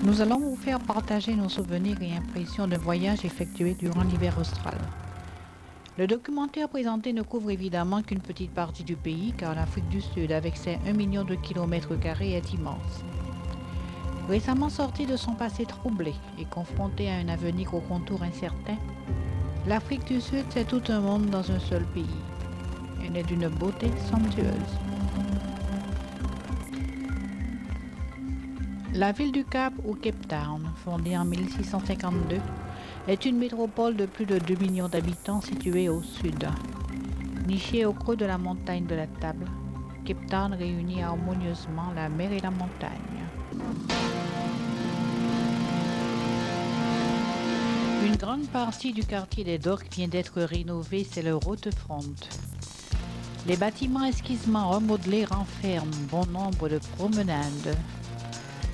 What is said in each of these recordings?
Nous allons vous faire partager nos souvenirs et impressions de voyages effectués durant l'hiver austral. Le documentaire présenté ne couvre évidemment qu'une petite partie du pays, car l'Afrique du Sud, avec ses 1 million de kilomètres carrés, est immense. Récemment sorti de son passé troublé et confronté à un avenir aux contours incertains, l'Afrique du Sud, c'est tout un monde dans un seul pays. Elle est d'une beauté somptueuse. La ville du Cap, ou Cape Town, fondée en 1652, est une métropole de plus de 2 millions d'habitants située au sud. Nichée au creux de la montagne de la Table, Cape Town réunit harmonieusement la mer et la montagne. Une grande partie du quartier des Docks vient d'être rénovée, c'est le Waterfront. Les bâtiments exquisement remodelés renferment bon nombre de promenades,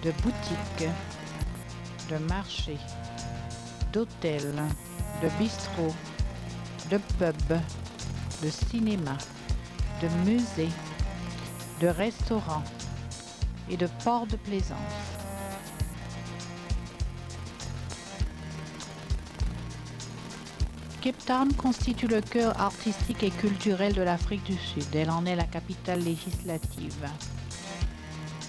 de boutiques, de marchés, d'hôtels, de bistrots, de pubs, de cinémas, de musées, de restaurants et de ports de plaisance. Cape Town constitue le cœur artistique et culturel de l'Afrique du Sud. Elle en est la capitale législative.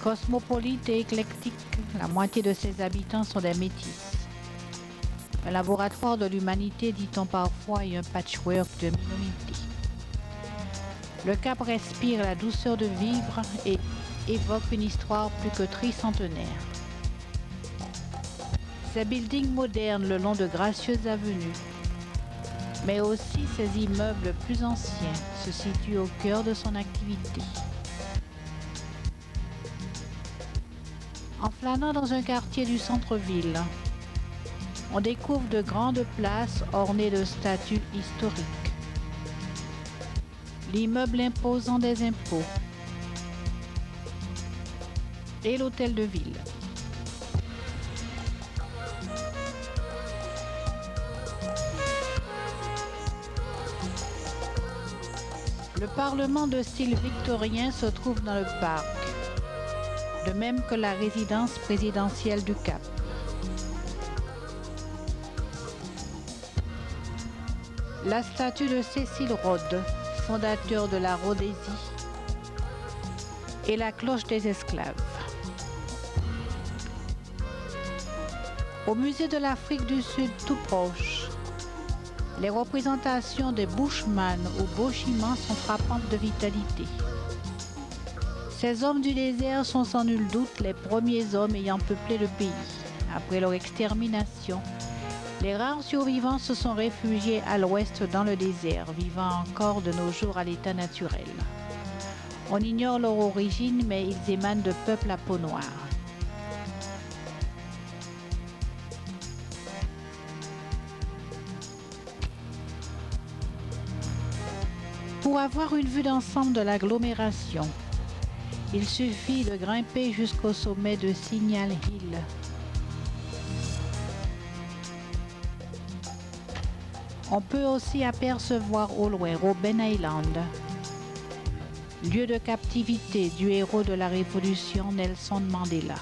Cosmopolite et éclectique, la moitié de ses habitants sont des métis. Un laboratoire de l'humanité, dit-on parfois, et un patchwork de minorités. Le Cap respire la douceur de vivre et évoque une histoire plus que tricentenaire. Ses buildings modernes le long de gracieuses avenues, mais aussi ses immeubles plus anciens, se situent au cœur de son activité. En flânant dans un quartier du centre-ville, on découvre de grandes places ornées de statues historiques. L'immeuble imposant des impôts et l'hôtel de ville. Le Parlement de style victorien se trouve dans le parc, de même que la résidence présidentielle du Cap. La statue de Cecil Rhodes, fondateur de la Rhodésie, et la cloche des esclaves. Au musée de l'Afrique du Sud tout proche, les représentations des Bushman ou Boshimans sont frappantes de vitalité. Ces hommes du désert sont sans nul doute les premiers hommes ayant peuplé le pays. Après leur extermination, les rares survivants se sont réfugiés à l'ouest dans le désert, vivant encore de nos jours à l'état naturel. On ignore leur origine, mais ils émanent de peuples à peau noire. Pour avoir une vue d'ensemble de l'agglomération, il suffit de grimper jusqu'au sommet de Signal Hill. On peut aussi apercevoir au loin Robben Island, lieu de captivité du héros de la Révolution Nelson Mandela.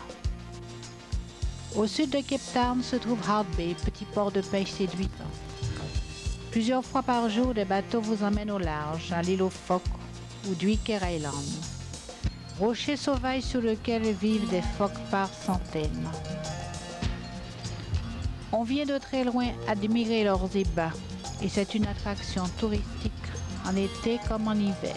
Au sud de Cape Town se trouve Hard Bay, petit port de pêche séduisant. Plusieurs fois par jour, des bateaux vous emmènent au large, à l'île aux phoques ou Dwicker Island. Rocher sauvage sur lequel vivent des phoques par centaines. On vient de très loin admirer leurs ébats et c'est une attraction touristique en été comme en hiver.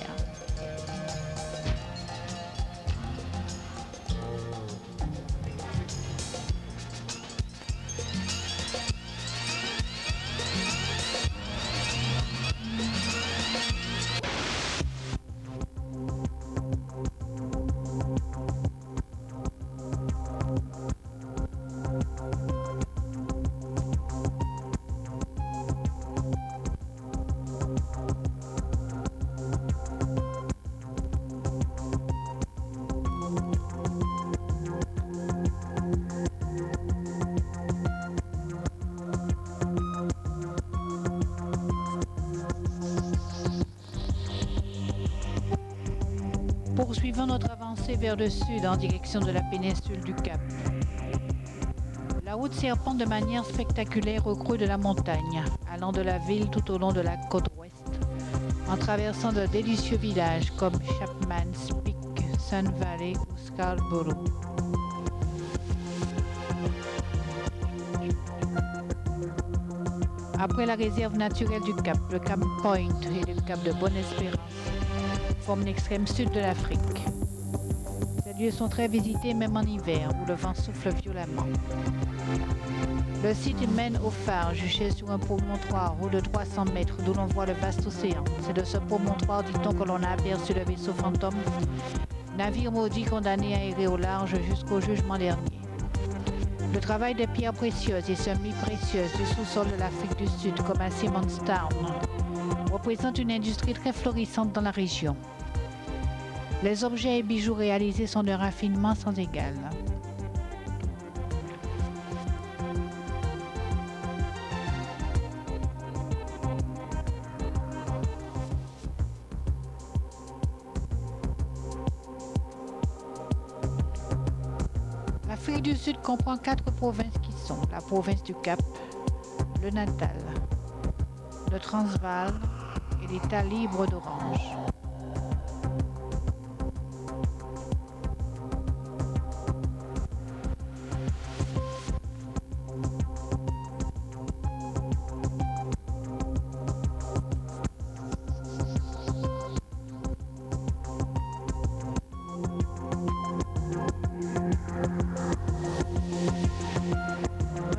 poursuivons notre avancée vers le sud en direction de la péninsule du Cap. La route serpente de manière spectaculaire au creux de la montagne, allant de la ville tout au long de la côte ouest, en traversant de délicieux villages comme Chapman's Peak, Sun Valley ou Scarborough. Après la réserve naturelle du Cap, le Cap Point et le Cap de Bonne-Espérance forment l'extrême sud de l'Afrique. Ces lieux sont très visités même en hiver où le vent souffle violemment. Le site mène au phare juché sur un promontoire haut de 300 mètres d'où l'on voit le vaste océan. C'est de ce promontoire, dit-on, que l'on a aperçu le vaisseau fantôme, navire maudit condamné à errer au large jusqu'au jugement dernier. Le travail des pierres précieuses et semi-précieuses du sous-sol de l'Afrique du Sud, comme à Simonstown, représente une industrie très florissante dans la région. Les objets et bijoux réalisés sont d'un raffinement sans égal. L'Afrique du Sud comprend 4 provinces qui sont la province du Cap, le Natal, le Transvaal et l'État libre d'Orange.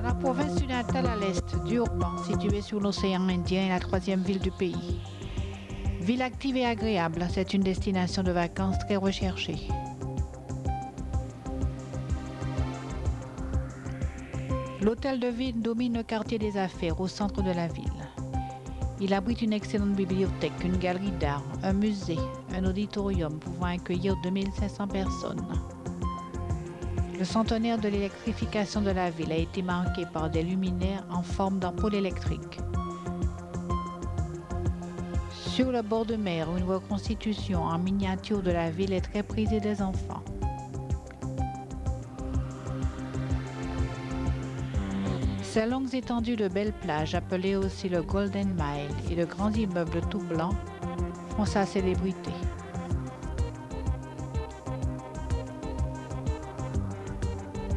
La province du Natal à l'est, Durban, située sur l'océan Indien, est la 3e ville du pays. Ville active et agréable, c'est une destination de vacances très recherchée. L'hôtel de ville domine le quartier des affaires au centre de la ville. Il abrite une excellente bibliothèque, une galerie d'art, un musée, un auditorium pouvant accueillir 2500 personnes. Le centenaire de l'électrification de la ville a été marqué par des luminaires en forme d'ampoule électrique. Sur le bord de mer, une reconstitution en miniature de la ville est très prisée des enfants. Ces longues étendues de belles plages, appelées aussi le Golden Mile, et de grands immeubles tout blancs font sa célébrité.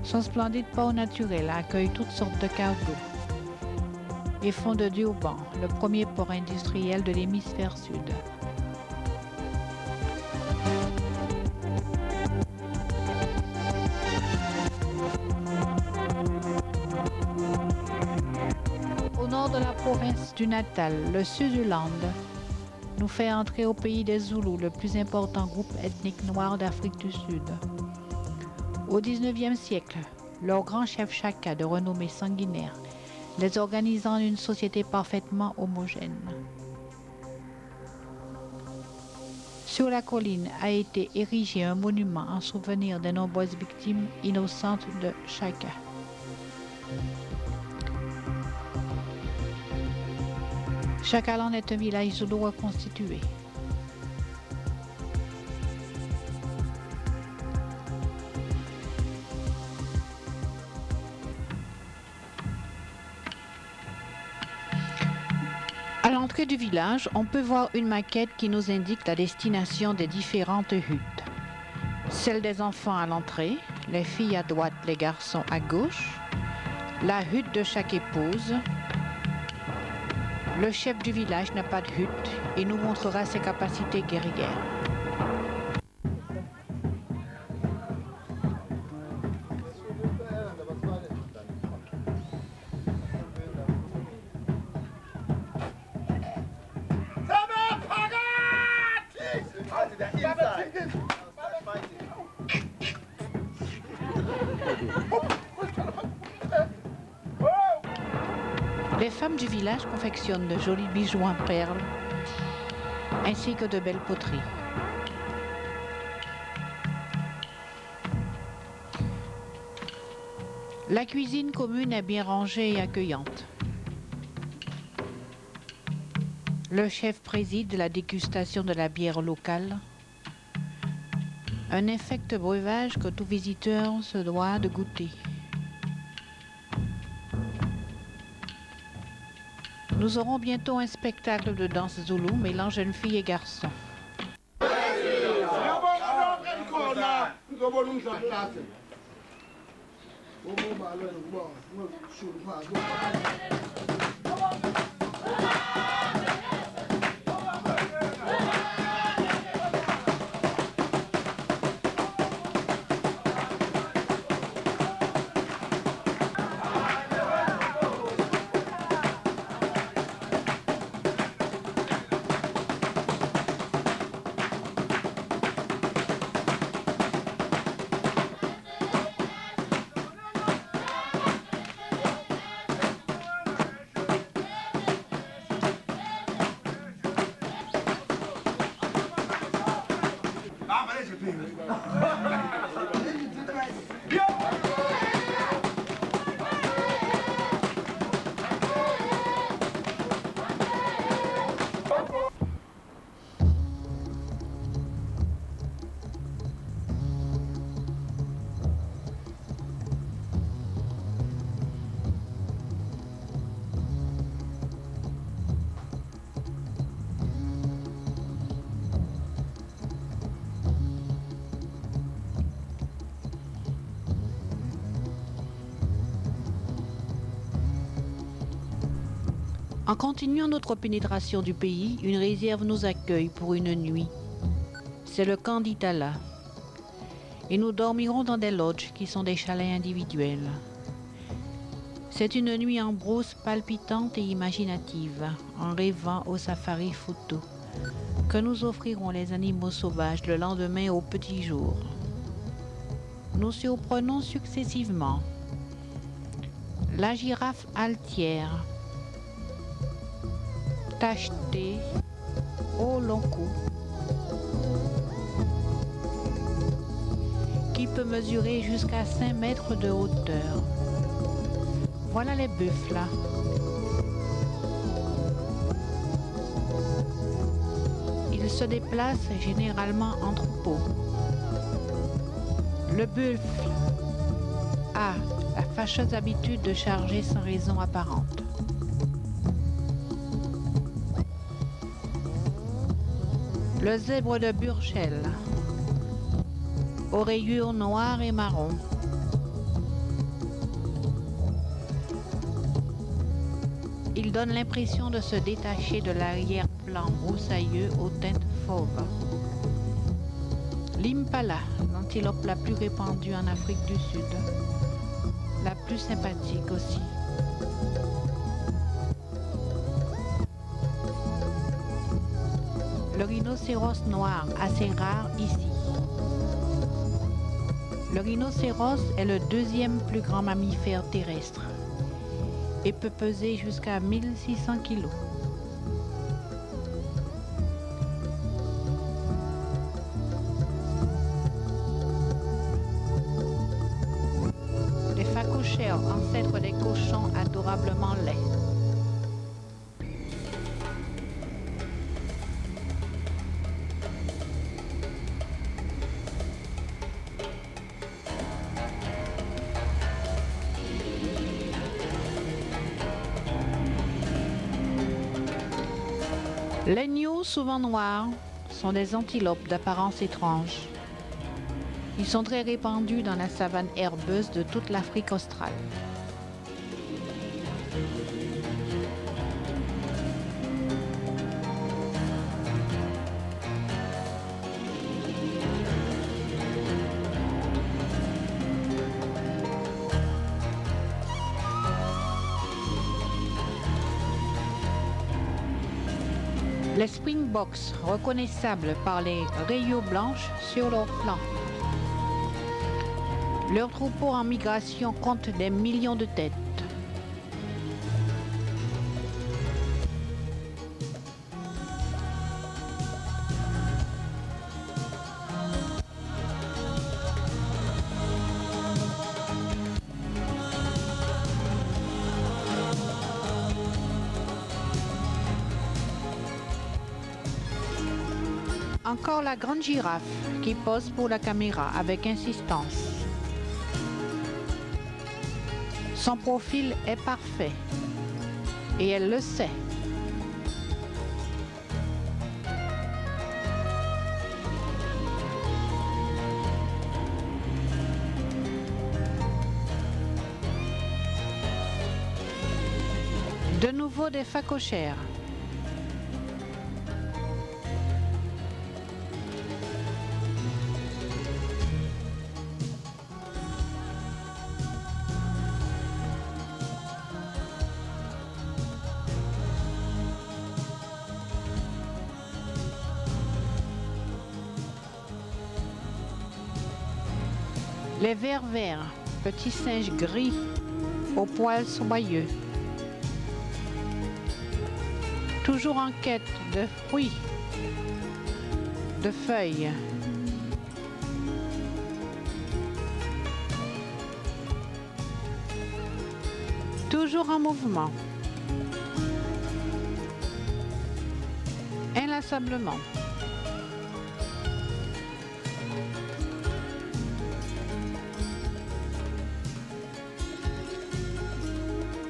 Son splendide port naturel accueille toutes sortes de cargos et font de Durban le premier port industriel de l'hémisphère sud. Au nord de la province du Natal, le Swaziland nous fait entrer au pays des Zoulous, le plus important groupe ethnique noir d'Afrique du Sud. Au XIXe siècle, leur grand chef Chaka, de renommée sanguinaire, les organisant en une société parfaitement homogène. Sur la colline a été érigé un monument en souvenir des nombreuses victimes innocentes de Chaka. Chakaland est un village zoulou reconstitué. À l'entrée du village, on peut voir une maquette qui nous indique la destination des différentes huttes. Celle des enfants à l'entrée, les filles à droite, les garçons à gauche, la hutte de chaque épouse. Le chef du village n'a pas de hutte et nous montrera ses capacités guerrières. Les femmes du village confectionnent de jolis bijoux en perles, ainsi que de belles poteries. La cuisine commune est bien rangée et accueillante. Le chef préside la dégustation de la bière locale. Un infect breuvage que tout visiteur se doit de goûter. Nous aurons bientôt un spectacle de danse zoulou mêlant jeunes filles et garçons. En continuant notre pénétration du pays, une réserve nous accueille pour une nuit. C'est le camp d'Itala. Et nous dormirons dans des lodges qui sont des chalets individuels. C'est une nuit en brousse palpitante et imaginative, en rêvant au safari photo, que nous offriront les animaux sauvages le lendemain au petit jour. Nous surprenons successivement la girafe altière, tachetée au long cou, qui peut mesurer jusqu'à 5 mètres de hauteur. Voilà les buffles là. Ils se déplacent généralement en troupeau. Le buffle a la fâcheuse habitude de charger sans raison apparente. Le zèbre de Burchell, aux rayures noires et marron. Il donne l'impression de se détacher de l'arrière-plan broussailleux aux teintes fauves. L'impala, l'antilope la plus répandue en Afrique du Sud, la plus sympathique aussi. Le rhinocéros noir, assez rare ici. Le rhinocéros est le deuxième plus grand mammifère terrestre et peut peser jusqu'à 1600 kg. Les phacochères, ancêtres des cochons adorablement laids. Les gnous, souvent noirs, sont des antilopes d'apparence étrange. Ils sont très répandus dans la savane herbeuse de toute l'Afrique australe. Les springboks, reconnaissables par les rayures blanches sur leurs flancs. Leur troupeau en migration compte des millions de têtes. Encore la grande girafe qui pose pour la caméra avec insistance. Son profil est parfait et elle le sait. De nouveau des phacochères. Les vers verts, petits singes gris aux poils soyeux. Toujours en quête de fruits, de feuilles. Toujours en mouvement. Inlassablement.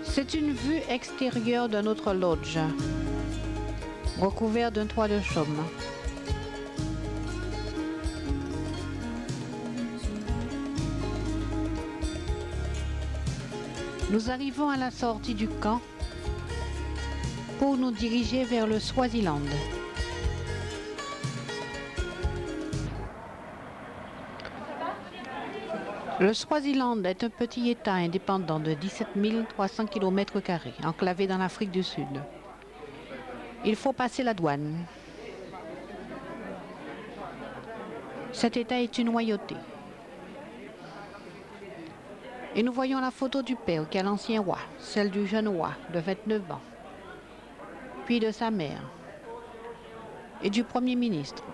C'est une vue extérieure de notre lodge, recouvert d'un toit de chaume. Nous arrivons à la sortie du camp pour nous diriger vers le Swaziland. Le Swaziland est un petit État indépendant de 17 300 km², enclavé dans l'Afrique du Sud. Il faut passer la douane. Cet État est une royauté. Et nous voyons la photo du père qui est l'ancien roi, celle du jeune roi de 29 ans, puis de sa mère et du premier ministre.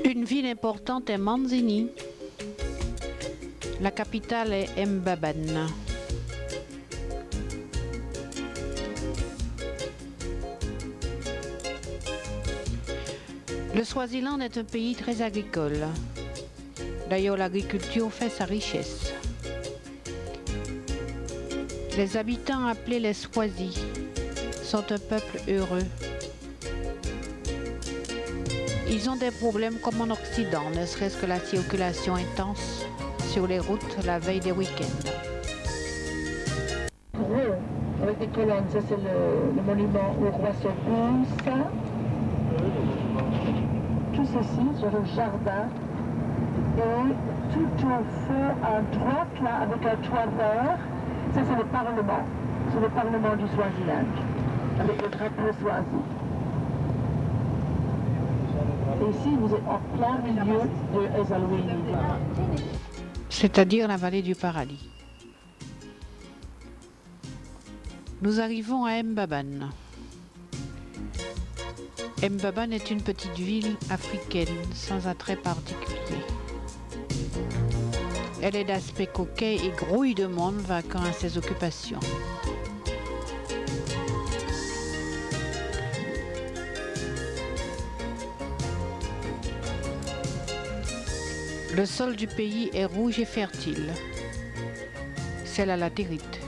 Une ville importante est Manzini. La capitale est Mbabane. Le Swaziland est un pays très agricole. D'ailleurs, l'agriculture fait sa richesse. Les habitants appelés les Swazis sont un peuple heureux. Ils ont des problèmes comme en Occident, ne serait-ce que la circulation intense sur les routes la veille des week-ends. Avec des colonnes, ça c'est le monument au roi Sophie. Tout ceci, c'est le jardin. Et tout au feu à droite, là, avec un toit vert, ça c'est le Parlement. C'est le Parlement du Swaziland, avec le drapeau Swazi. Et ici, vous êtes en plein milieu de Ezalwini. C'est-à-dire la vallée du paradis. Nous arrivons à Mbabane. Mbabane est une petite ville africaine sans attrait particulier. Elle est d'aspect coquet et grouille de monde vaquant à ses occupations. Le sol du pays est rouge et fertile. C'est la latérite.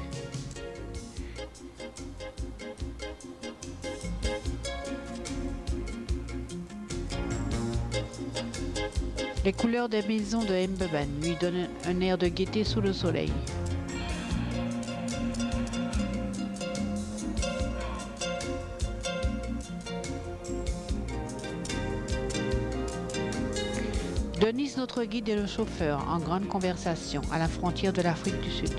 Les couleurs des maisons de Mbabane lui donnent un air de gaieté sous le soleil. Denis, notre guide, et le chauffeur en grande conversation à la frontière de l'Afrique du Sud.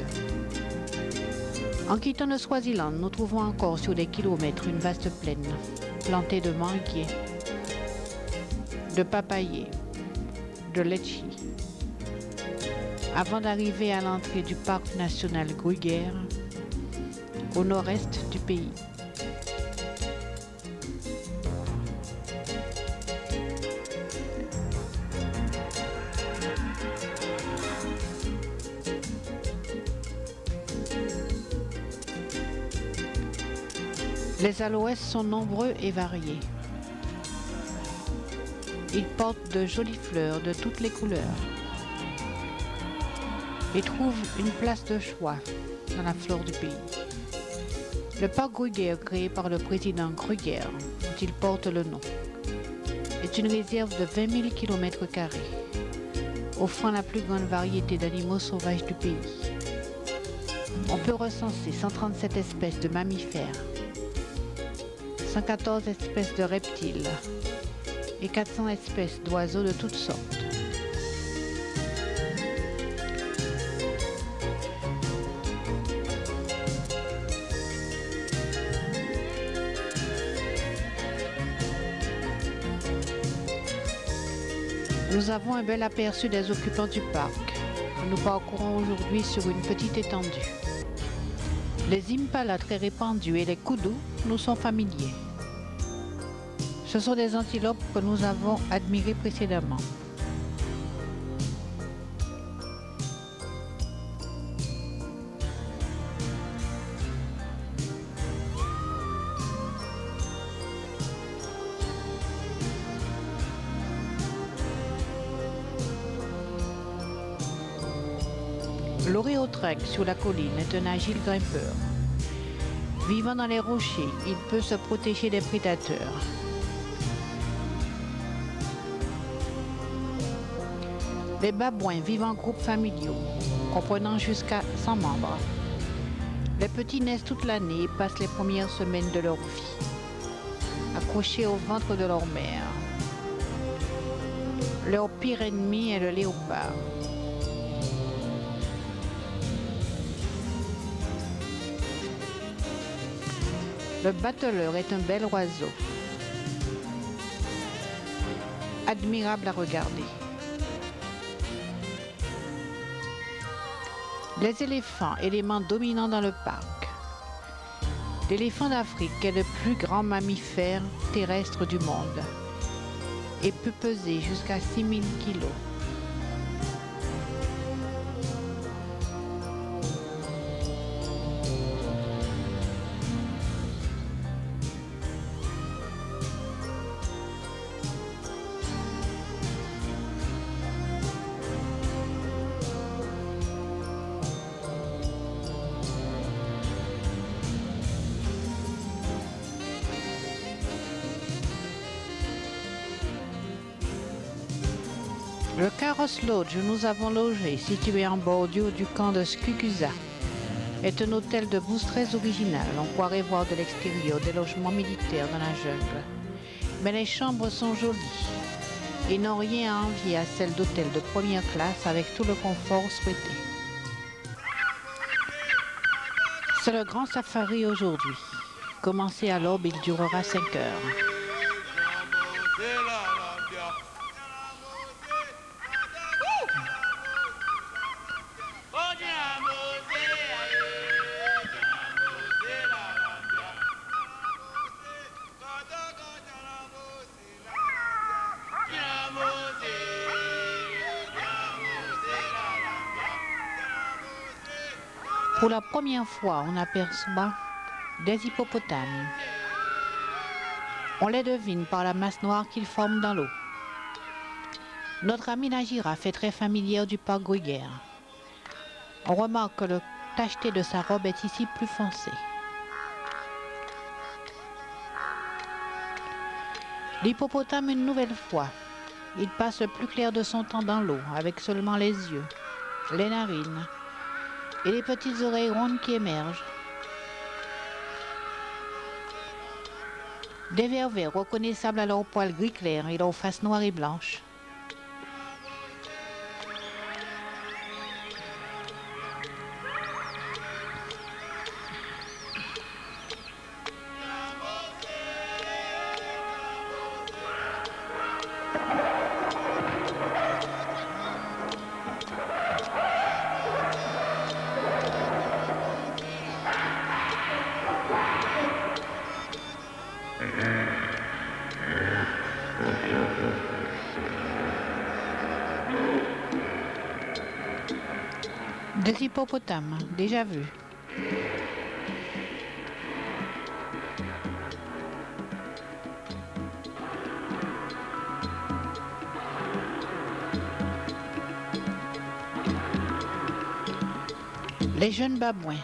En quittant le Swaziland, nous trouvons encore sur des kilomètres une vaste plaine, plantée de manguiers, de papayers, de litchis, avant d'arriver à l'entrée du parc national Kruger, au nord-est du pays. Les aloès sont nombreux et variés. Ils portent de jolies fleurs de toutes les couleurs et trouvent une place de choix dans la flore du pays. Le parc Gruyère, créé par le président Gruyère, dont il porte le nom, est une réserve de 20 000 km², offrant la plus grande variété d'animaux sauvages du pays. On peut recenser 137 espèces de mammifères, 114 espèces de reptiles et 400 espèces d'oiseaux de toutes sortes. Nous avons un bel aperçu des occupants du parc que nous parcourons aujourd'hui sur une petite étendue. Les impalas très répandus et les koudous nous sont familiers. Ce sont des antilopes que nous avons admirées précédemment. L'oréotrek sur la colline est un agile grimpeur. Vivant dans les rochers, il peut se protéger des prédateurs. Les babouins vivent en groupes familiaux, comprenant jusqu'à 100 membres. Les petits naissent toute l'année et passent les premières semaines de leur vie, accrochés au ventre de leur mère. Leur pire ennemi est le léopard. Le bateleur est un bel oiseau, admirable à regarder. Les éléphants, éléments dominants dans le parc. L'éléphant d'Afrique est le plus grand mammifère terrestre du monde et peut peser jusqu'à 6000 kilos. Le Carross Lodge où nous avons logé, situé en bordure du camp de Skukuza, est un hôtel de bouse très original. On croirait voir de l'extérieur des logements militaires dans la jungle. Mais les chambres sont jolies et n'ont rien à envier à celles d'hôtels de première classe avec tout le confort souhaité. C'est le grand safari aujourd'hui. Commencé à l'aube, il durera 5 heures. Pour la première fois, on aperçoit des hippopotames. On les devine par la masse noire qu'ils forment dans l'eau. Notre amie la girafe est très familière du parc Gruyère. On remarque que le tacheté de sa robe est ici plus foncé. L'hippopotame une nouvelle fois. Il passe le plus clair de son temps dans l'eau, avec seulement les yeux, les narines et les petites oreilles rondes qui émergent. Des vers verts reconnaissables à leur poil gris clair et leur face noire et blanche. Des hippopotames, déjà vus. Les jeunes babouins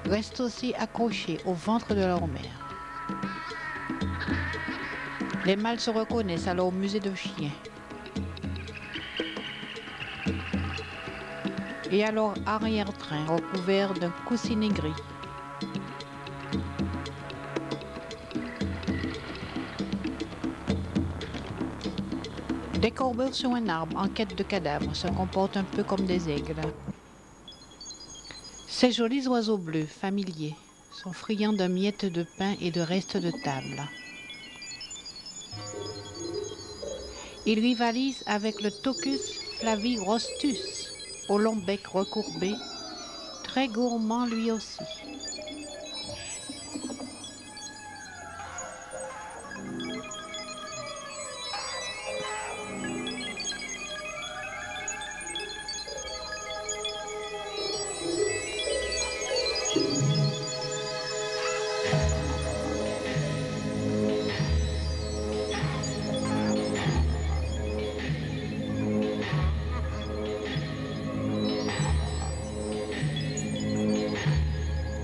restent aussi accrochés au ventre de leur mère. Les mâles se reconnaissent à leur musée de chiens et à leur arrière-train recouvert d'un coussinet gris. Des corbeaux sur un arbre en quête de cadavres se comportent un peu comme des aigles. Ces jolis oiseaux bleus, familiers, sont friands de miettes de pain et de restes de table. Ils rivalisent avec le Tocus flavirostus, au long bec recourbé, très gourmand lui aussi.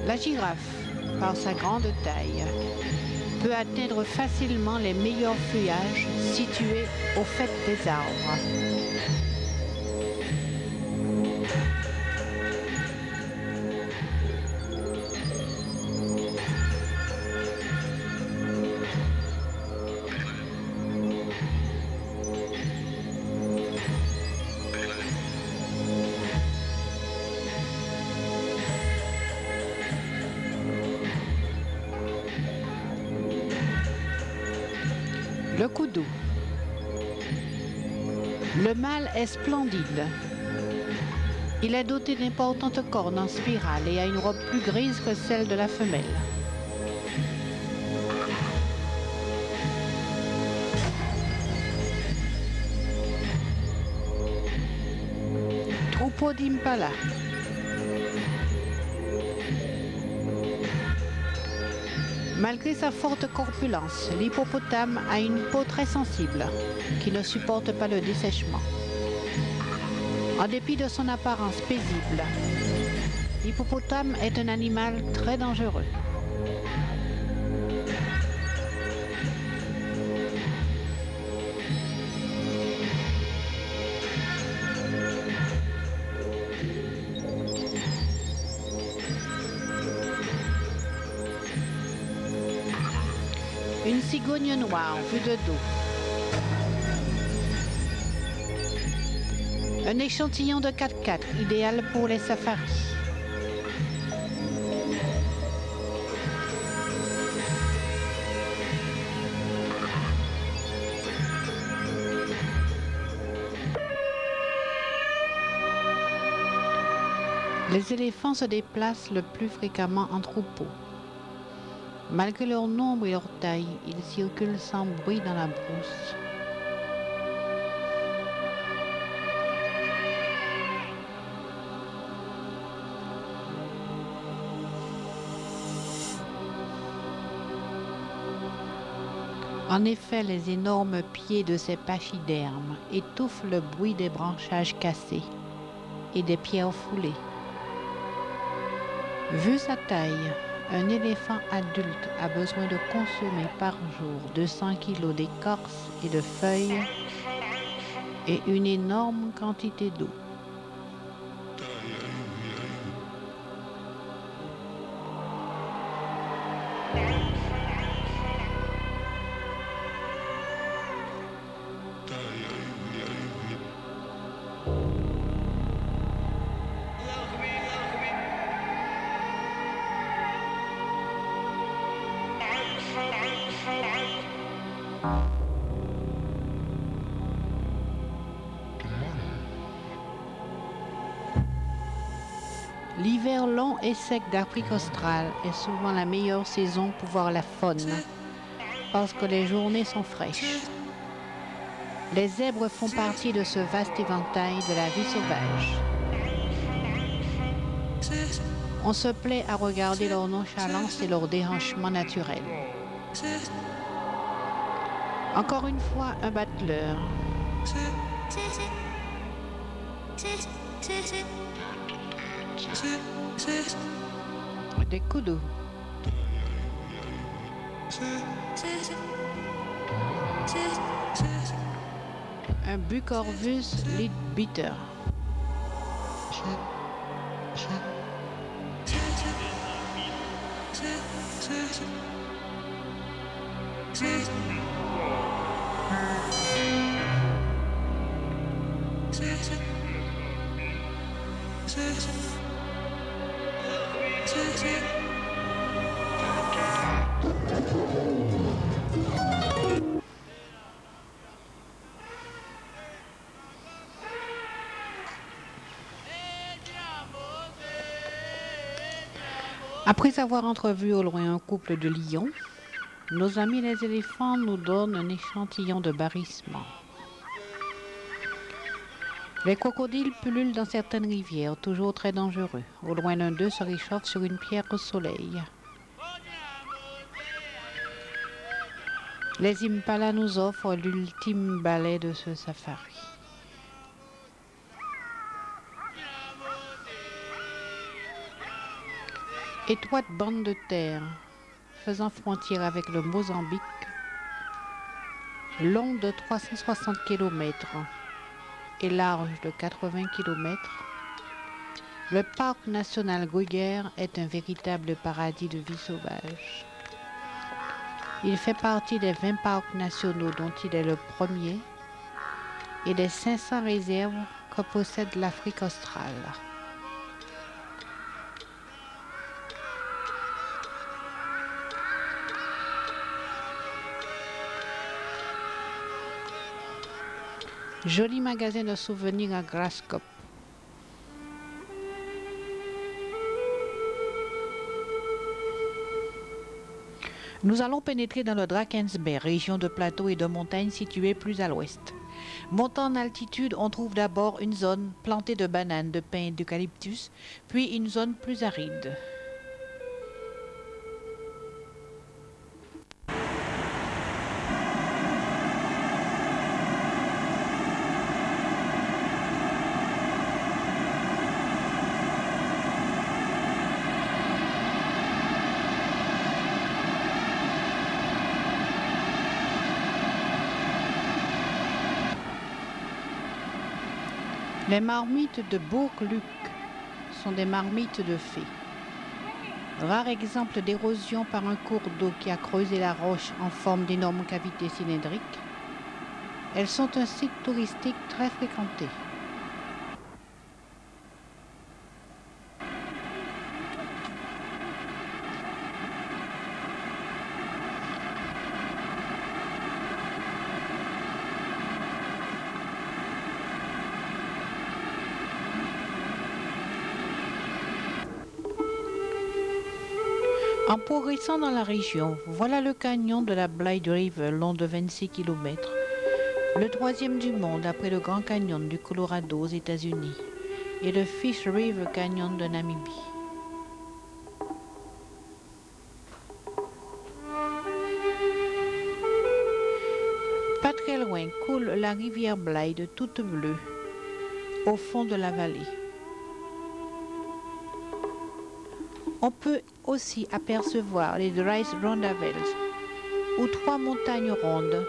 La girafe, par sa grande taille, peut atteindre facilement les meilleurs feuillages situés au fait des arbres. Le koudou. Le mâle est splendide. Il est doté d'importantes cornes en spirale et a une robe plus grise que celle de la femelle. Troupeau d'impala. Malgré sa forte corpulence, l'hippopotame a une peau très sensible, qui ne supporte pas le dessèchement. En dépit de son apparence paisible, l'hippopotame est un animal très dangereux. Une cigogne noire vue de dos. Un échantillon de 4x4 idéal pour les safaris. Les éléphants se déplacent le plus fréquemment en troupeau. Malgré leur nombre et leur taille, ils circulent sans bruit dans la brousse. En effet, les énormes pieds de ces pachydermes étouffent le bruit des branchages cassés et des pierres foulées. Vu sa taille, un éléphant adulte a besoin de consommer par jour 200 kg d'écorce et de feuilles et une énorme quantité d'eau. L'hiver long et sec d'Afrique australe est souvent la meilleure saison pour voir la faune, parce que les journées sont fraîches. Les zèbres font partie de ce vaste éventail de la vie sauvage. On se plaît à regarder leur nonchalance et leur déhanchement naturel. Encore une fois, un battleur. Des coudes. Un Bucorvus leadbeater. Après avoir entrevu au loin un couple de lions, nos amis les éléphants nous donnent un échantillon de barrissement. Les crocodiles pullulent dans certaines rivières, toujours très dangereux. Au loin, l'un d'eux se réchauffe sur une pierre au soleil. Les impalas nous offrent l'ultime balai de ce safari. Étroite bande de terre faisant frontière avec le Mozambique, longue de 360 km et large de 80 km, le parc national Gruyère est un véritable paradis de vie sauvage. Il fait partie des 20 parcs nationaux dont il est le premier et des 500 réserves que possède l'Afrique australe. Joli magasin de souvenirs à Graskop. Nous allons pénétrer dans le Drakensberg, région de plateaux et de montagnes située plus à l'ouest. Montant en altitude, on trouve d'abord une zone plantée de bananes, de pins et d'eucalyptus, puis une zone plus aride. Les marmites de Bourg-Luc sont des marmites de fées. Rare exemple d'érosion par un cours d'eau qui a creusé la roche en forme d'énormes cavités cylindriques, elles sont un site touristique très fréquenté. En progressant dans la région, voilà le canyon de la Blythe River, long de 26 km, le troisième du monde après le Grand Canyon du Colorado aux États-Unis et le Fish River Canyon de Namibie. Pas très loin coule la rivière Blythe, toute bleue, au fond de la vallée. On peut aussi apercevoir les Dries Rondavels, ou trois montagnes rondes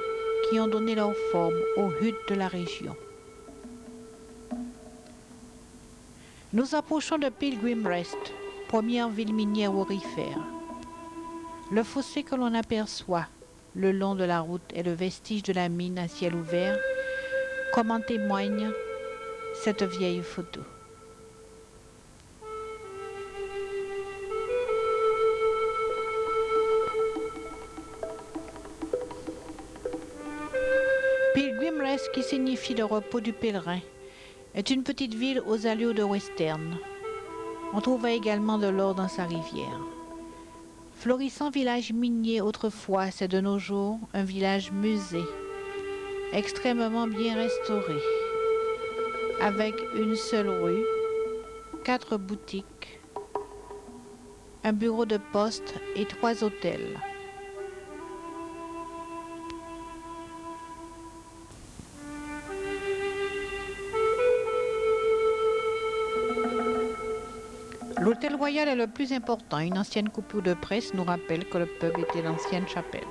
qui ont donné leur forme aux huttes de la région. Nous approchons de Pilgrim Rest, première ville minière aurifère. Le fossé que l'on aperçoit le long de la route est le vestige de la mine à ciel ouvert, comme en témoigne cette vieille photo. Pilgrim Rest, qui signifie le repos du pèlerin, est une petite ville aux allures de western. On trouva également de l'or dans sa rivière. Florissant village minier autrefois, c'est de nos jours un village musée, extrêmement bien restauré, avec une seule rue, 4 boutiques, un bureau de poste et 3 hôtels. L'hôtel royal est le plus important. Une ancienne coupure de presse nous rappelle que le pub était l'ancienne chapelle.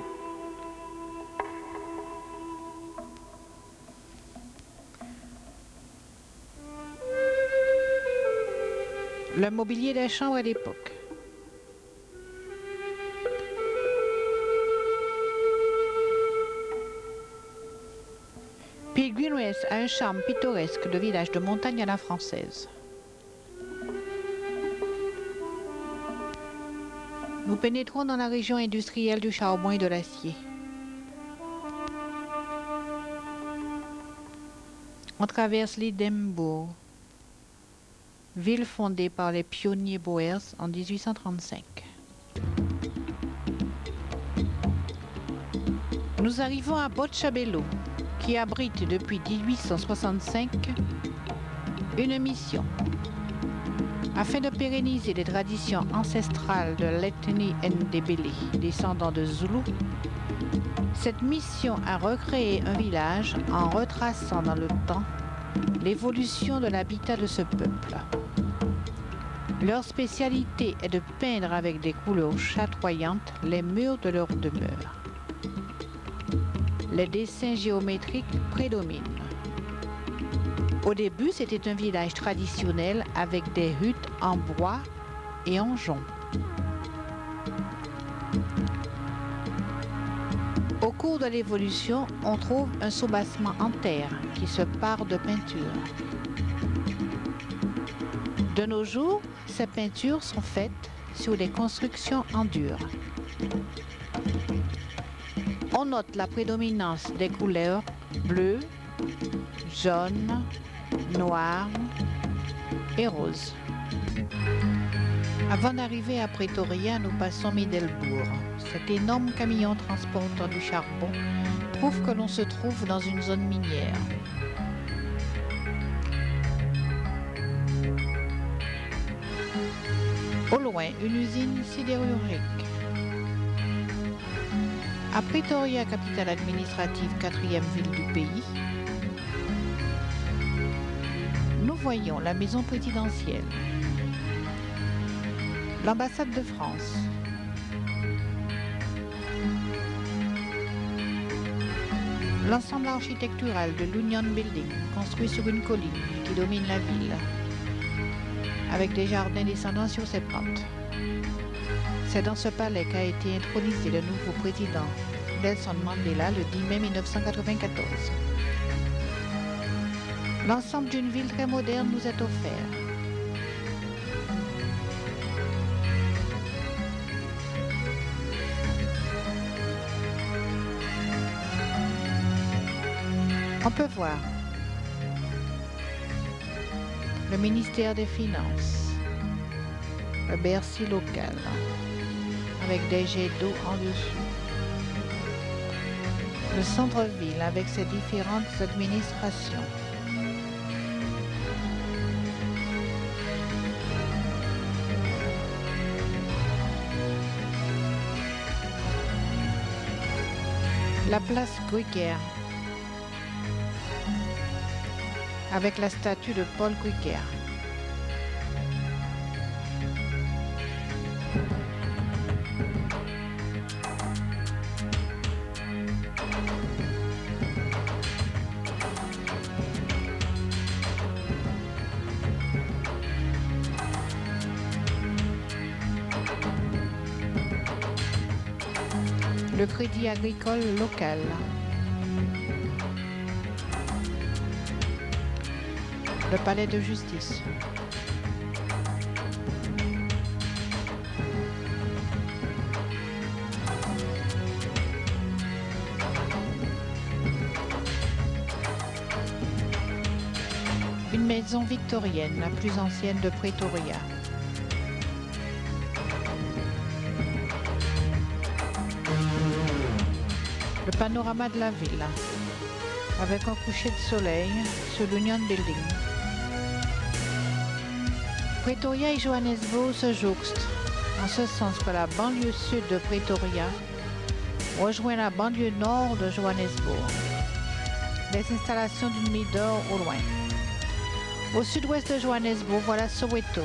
Le mobilier des chambres est d'époque. Pilgrimage a un charme pittoresque de village de montagne à la française. Nous pénétrons dans la région industrielle du charbon et de l'acier. On traverse l'Édimbourg, ville fondée par les pionniers Boers en 1835. Nous arrivons à Botshabelo, qui abrite depuis 1865 une mission. Afin de pérenniser les traditions ancestrales de l'ethnie Ndébélé, descendant de Zoulou, cette mission a recréé un village en retraçant dans le temps l'évolution de l'habitat de ce peuple. Leur spécialité est de peindre avec des couleurs chatoyantes les murs de leur demeure. Les dessins géométriques prédominent. Au début, c'était un village traditionnel avec des huttes en bois et en jonc. Au cours de l'évolution, on trouve un soubassement en terre qui se pare de peinture. De nos jours, ces peintures sont faites sur des constructions en dur. On note la prédominance des couleurs bleues, jaunes, noires et roses. Avant d'arriver à Pretoria, nous passons Middelbourg. Cet énorme camion transportant du charbon prouve que l'on se trouve dans une zone minière. Au loin, une usine sidérurgique. À Pretoria, capitale administrative, 4e ville du pays, nous voyons la maison présidentielle, l'ambassade de France, l'ensemble architectural de l'Union Building, construit sur une colline qui domine la ville, avec des jardins descendant sur ses pentes. C'est dans ce palais qu'a été intronisé le nouveau président Nelson Mandela le 10 mai 1994. L'ensemble d'une ville très moderne nous est offert. On peut voir le ministère des Finances, le Bercy local, avec des jets d'eau en dessous. Le centre-ville avec ses différentes administrations. La place Kruger, avec la statue de Paul Kruger. Le crédit agricole local. Le palais de justice. Une maison victorienne, la plus ancienne de Pretoria. Le panorama de la ville, avec un coucher de soleil sur l'Union Building. Pretoria et Johannesburg se jouxtent, en ce sens que la banlieue sud de Pretoria rejoint la banlieue nord de Johannesburg. Les installations d'une mine d'or au loin. Au sud-ouest de Johannesburg, voilà Soweto,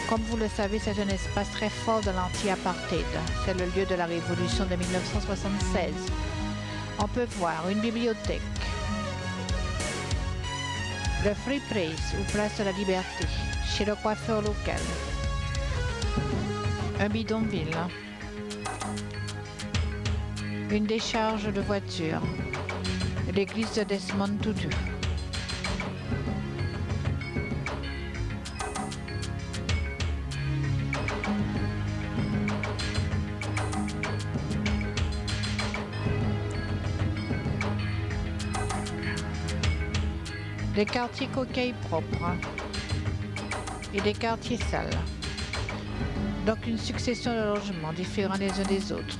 Comme vous le savez, c'est un espace très fort de l'anti-apartheid. C'est le lieu de la révolution de 1976. On peut voir une bibliothèque, le Free Place ou Place de la Liberté, chez le coiffeur local, un bidonville, une décharge de voitures, l'église de Desmond Tutu. Des quartiers coquilles propres et des quartiers sales. Donc une succession de logements différents les uns des autres.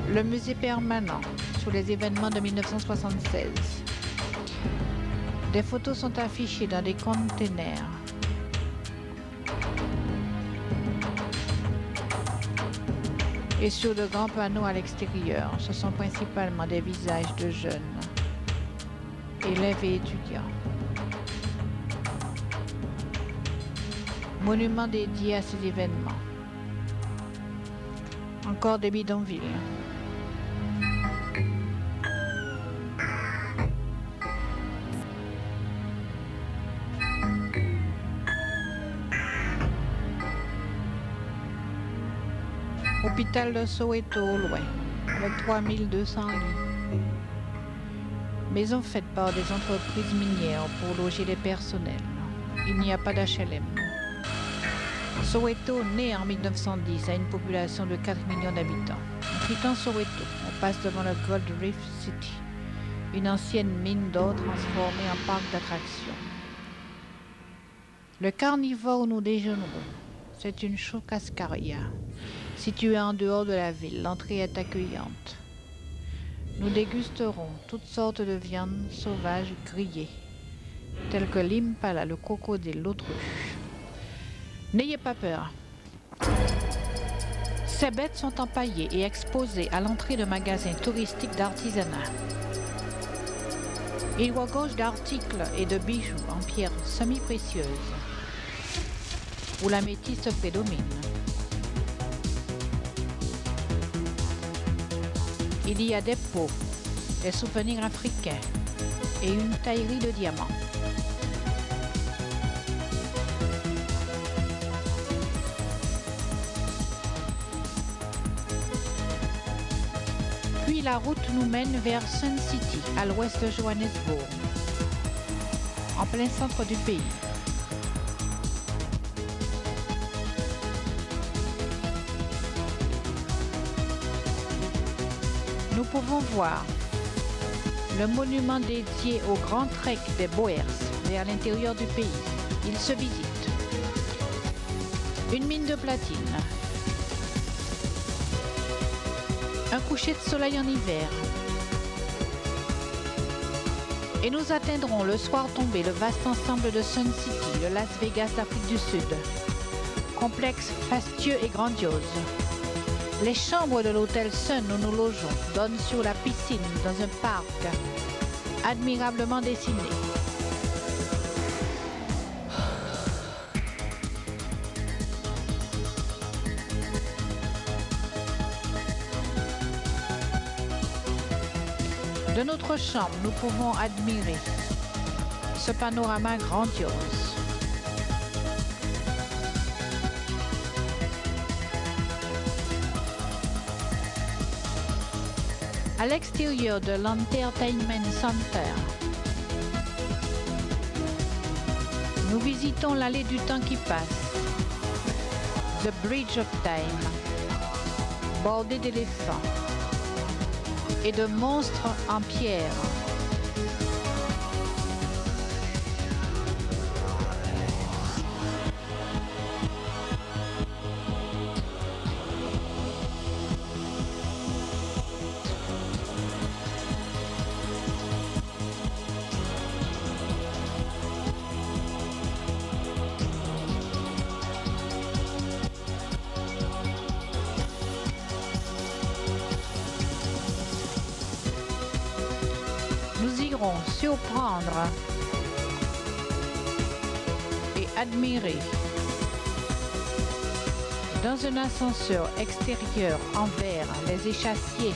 Le musée permanent sur les événements de 1976. Des photos sont affichées dans des containers. Et sur de grands panneaux à l'extérieur, ce sont principalement des visages de jeunes, élèves et étudiants. Monuments dédiés à ces événements. Encore des bidonvilles. Hôpital de Soweto au loin, avec 3200 lits. Maison faite par des entreprises minières pour loger les personnels. Il n'y a pas d'HLM. Soweto, né en 1910, a une population de 4 millions d'habitants. En quittant Soweto, on passe devant le Gold Reef City, une ancienne mine d'or transformée en parc d'attractions. Le carnivore où nous déjeunerons, c'est une churrascaria, située en dehors de la ville. L'entrée est accueillante. Nous dégusterons toutes sortes de viandes sauvages grillées, telles que l'impala, le crocodile, l'autruche. N'ayez pas peur. Ces bêtes sont empaillées et exposées à l'entrée de magasins touristiques d'artisanat. Il regorge d'articles et de bijoux en pierres semi-précieuses, où la métisse prédomine. Il y a des pots, des souvenirs africains et une taillerie de diamants. Puis la route nous mène vers Sun City, à l'ouest de Johannesburg, en plein centre du pays. Nous pouvons voir le monument dédié au grand trek des Boers vers l'intérieur du pays. Il se visite. Une mine de platine. Un coucher de soleil en hiver. Et nous atteindrons le soir tombé le vaste ensemble de Sun City, le Las Vegas d'Afrique du Sud. Complexe fastueux et grandiose. Les chambres de l'hôtel Sun où nous logeons donnent sur la piscine dans un parc admirablement dessiné. De notre chambre, nous pouvons admirer ce panorama grandiose. À l'extérieur de l'Entertainment Center, nous visitons l'allée du temps qui passe, The Bridge of Time, bordée d'éléphants et de monstres en pierre. Nous irons surprendre et admirer. Dans un ascenseur extérieur en verre, les échassiers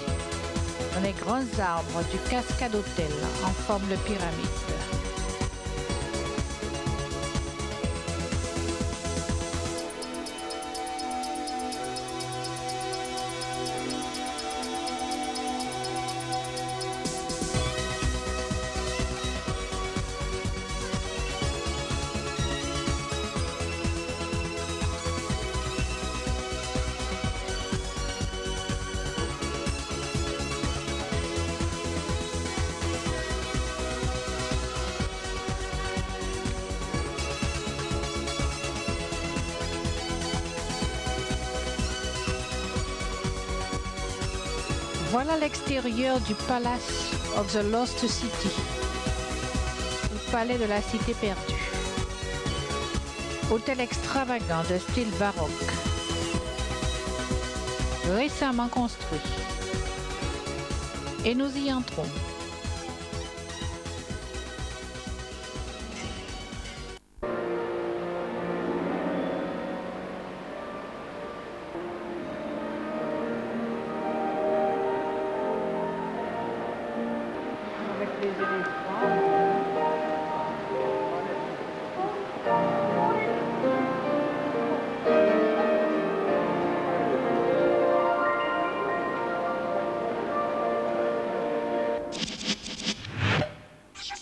dans les grands arbres du Cascade Hotel en forme de pyramide. Voilà l'extérieur du Palace of the Lost City, le palais de la cité perdue. Hôtel extravagant de style baroque, récemment construit. Et nous y entrons.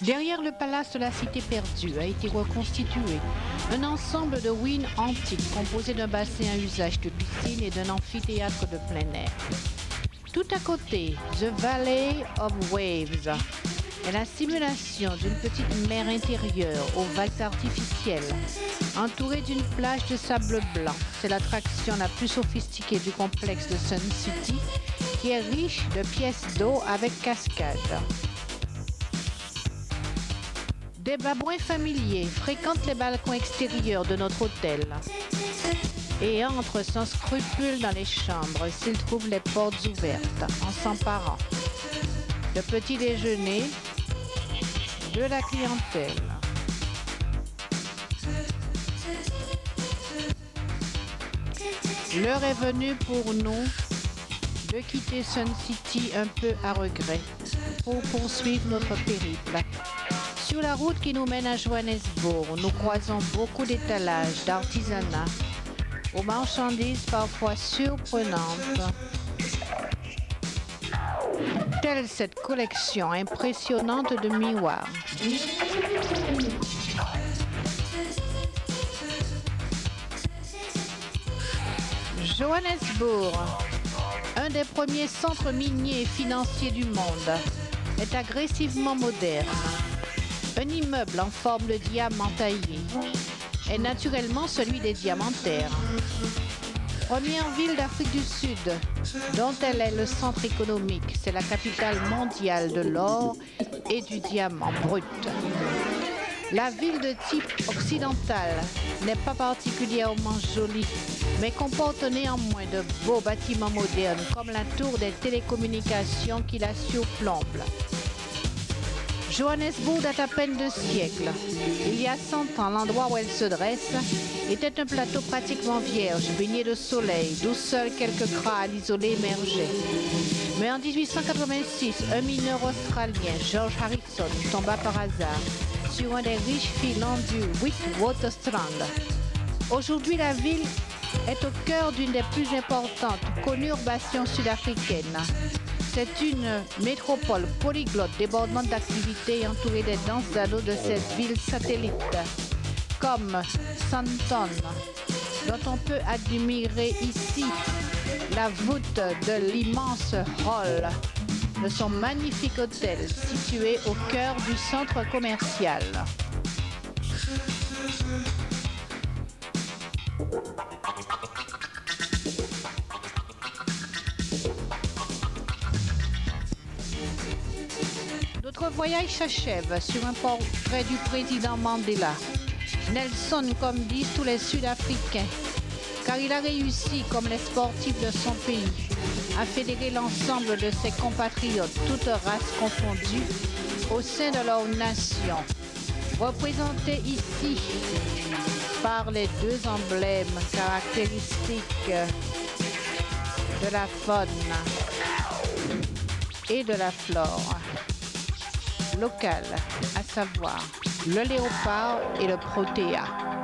Derrière le palace de la cité perdue a été reconstitué un ensemble de ruines antiques composé d'un bassin à usage de piscine et d'un amphithéâtre de plein air. Tout à côté, The Valley of Waves est la simulation d'une petite mer intérieure aux vagues artificielles, entourée d'une plage de sable blanc. C'est l'attraction la plus sophistiquée du complexe de Sun City, qui est riche de pièces d'eau avec cascade. Des babouins familiers fréquentent les balcons extérieurs de notre hôtel et entrent sans scrupule dans les chambres s'ils trouvent les portes ouvertes en s'emparant de petit déjeuner de la clientèle. L'heure est venue pour nous de quitter Sun City un peu à regret pour poursuivre notre périple. Sur la route qui nous mène à Johannesburg, nous croisons beaucoup d'étalages d'artisanat aux marchandises parfois surprenantes, telle cette collection impressionnante de miroirs. Johannesburg, un des premiers centres miniers et financiers du monde, est agressivement moderne. Un immeuble en forme de diamant taillé est naturellement celui des diamantaires. Première ville d'Afrique du Sud, dont elle est le centre économique, c'est la capitale mondiale de l'or et du diamant brut. La ville de type occidental n'est pas particulièrement jolie, mais comporte néanmoins de beaux bâtiments modernes comme la tour des télécommunications qui la surplombe. Johannesburg date à peine 2 siècles. Il y a 100 ans, l'endroit où elle se dresse était un plateau pratiquement vierge, baigné de soleil, d'où seuls quelques crânes isolés émergeaient. Mais en 1886, un mineur australien, George Harrison, tomba par hasard sur un des riches filons du Witwatersrand. Aujourd'hui, la ville est au cœur d'une des plus importantes conurbations sud-africaines. C'est une métropole polyglotte, débordement d'activités entourée des denses anneaux de cette ville satellite, comme Sandton, dont on peut admirer ici la voûte de l'immense hall de son magnifique hôtel situé au cœur du centre commercial. Notre voyage s'achève sur un portrait du président Mandela, Nelson comme disent tous les Sud-Africains, car il a réussi, comme les sportifs de son pays, à fédérer l'ensemble de ses compatriotes, toutes races confondues, au sein de leur nation. représentés ici par les deux emblèmes caractéristiques de la faune et de la flore locale, à savoir le léopard et le protéa.